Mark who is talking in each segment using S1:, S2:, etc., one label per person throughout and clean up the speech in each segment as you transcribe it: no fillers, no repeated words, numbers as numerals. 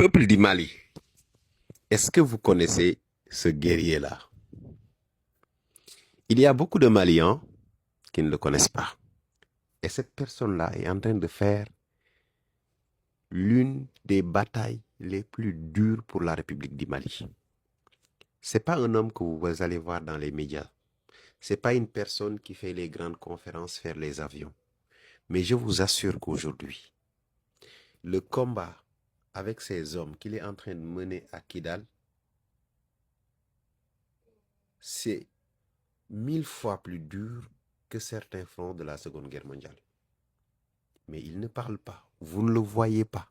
S1: Peuple du Mali, est-ce que vous connaissez ce guerrier-là? Il y a beaucoup de Maliens qui ne le connaissent pas. Et cette personne-là est en train de faire l'une des batailles les plus dures pour la République du Mali. Ce n'est pas un homme que vous allez voir dans les médias. Ce n'est pas une personne qui fait les grandes conférences, faire les avions. Mais je vous assure qu'aujourd'hui, le combat avec ces hommes qu'il est en train de mener à Kidal, c'est 1000 fois plus dur que certains fronts de la Seconde Guerre mondiale. Mais il ne parle pas, vous ne le voyez pas.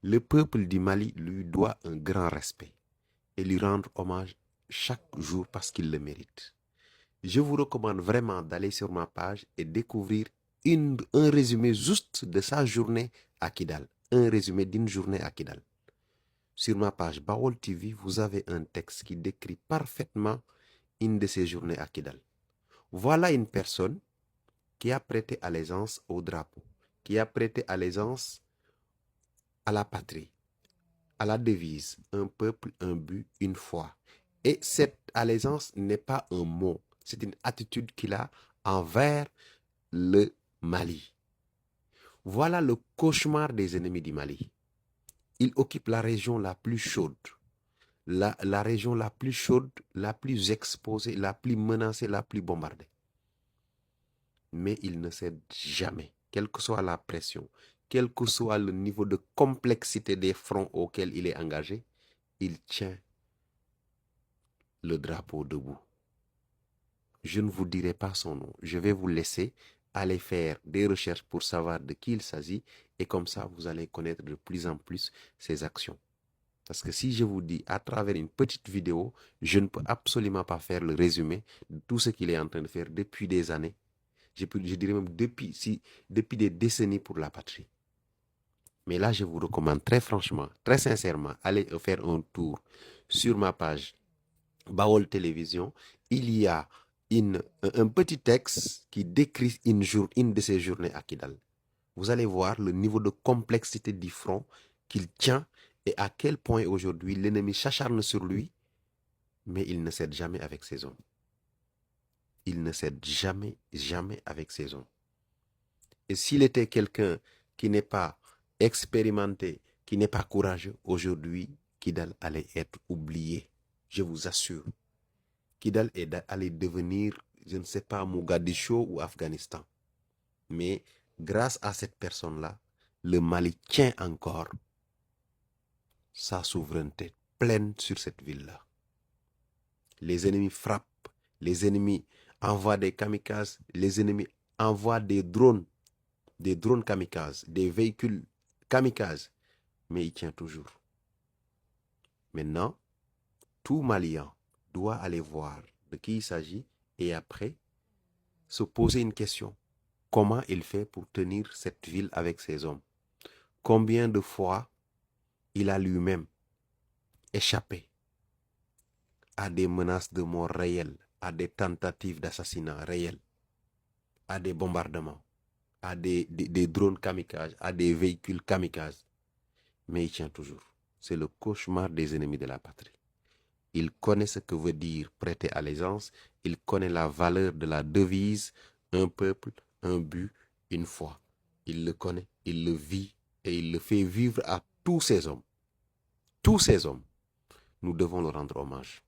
S1: Le peuple du Mali lui doit un grand respect et lui rendre hommage chaque jour parce qu'il le mérite. Je vous recommande vraiment d'aller sur ma page et découvrir un résumé juste de sa journée à Kidal. Un résumé d'une journée à Kidal. Sur ma page Baol TV, vous avez un texte qui décrit parfaitement une de ces journées à Kidal. Voilà une personne qui a prêté allégeance au drapeau, qui a prêté allégeance à la patrie, à la devise, un peuple, un but, une foi. Et cette allégeance n'est pas un mot, c'est une attitude qu'il a envers le Mali. Voilà le cauchemar des ennemis du Mali. Il occupe la région la plus chaude, la région la plus chaude, la plus exposée, la plus menacée, la plus bombardée. Mais il ne cède jamais, quelle que soit la pression, quel que soit le niveau de complexité des fronts auxquels il est engagé, il tient le drapeau debout. Je ne vous dirai pas son nom, je vais vous laisser aller faire des recherches pour savoir de qui il s'agit et comme ça vous allez connaître de plus en plus ses actions. Parce que si je vous dis à travers une petite vidéo, je ne peux absolument pas faire le résumé de tout ce qu'il est en train de faire depuis des années. Je dirais même depuis des décennies pour la patrie. Mais là, je vous recommande très franchement, très sincèrement, allez faire un tour sur ma page Baol Télévision. Il y a un petit texte qui décrit une de ces journées à Kidal. Vous allez voir le niveau de complexité du front qu'il tient et à quel point aujourd'hui l'ennemi s'acharne sur lui, mais il ne cède jamais avec ses hommes. Il ne cède jamais avec ses hommes. Et s'il était quelqu'un qui n'est pas expérimenté, qui n'est pas courageux, aujourd'hui, Kidal allait être oublié. Je vous assure. Kidal allait devenir, je ne sais pas, Mogadiscio ou Afghanistan. Mais grâce à cette personne-là, le Mali tient encore sa souveraineté pleine sur cette ville-là. Les ennemis frappent, les ennemis envoient des kamikazes, les ennemis envoient des drones kamikazes, des véhicules kamikazes, mais il tient toujours. Maintenant, tout Malien doit aller voir de qui il s'agit et après se poser une question. Comment il fait pour tenir cette ville avec ses hommes? Combien de fois il a lui-même échappé à des menaces de mort réelles, à des tentatives d'assassinat réelles, à des bombardements, à des drones kamikazes, à des véhicules kamikazes. Mais il tient toujours. C'est le cauchemar des ennemis de la patrie. Il connaît ce que veut dire prêter allégeance, il connaît la valeur de la devise, un peuple, un but, une foi. Il le connaît, il le vit et il le fait vivre à tous ces hommes. Tous ces hommes, nous devons leur rendre hommage.